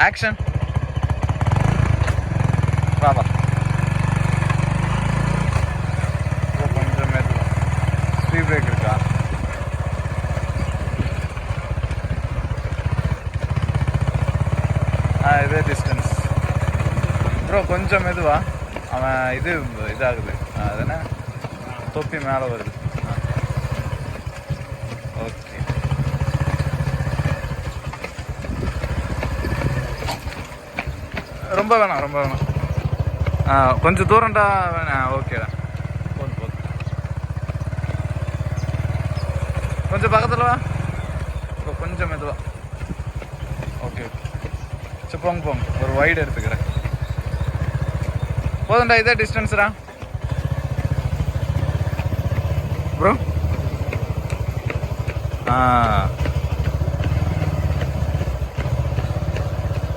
Action. வா கொஞ்சம் மெதுவா. ஸ்பீட் பிரேக் இருக்கா? இதே டிஸ்டன்ஸ் ப்ரோ. கொஞ்சம் மெதுவா. அவன் இதாகுது. அது என்ன, தொப்பி மேலே வருது. ஓகே. ரொம்ப வேணாம். கொஞ்சம் தூரம்டா வேணாம். ஓகேடா, போதும். கொஞ்சம் பக்கத்தில் வா. இப்போ கொஞ்சம் மெதுவா. ஓகே. சரி போங்க. ஒரு வைடு எடுத்துக்கிறேன். போதும்டா, இதே டிஸ்டன்ஸ்டா ப்ரோ.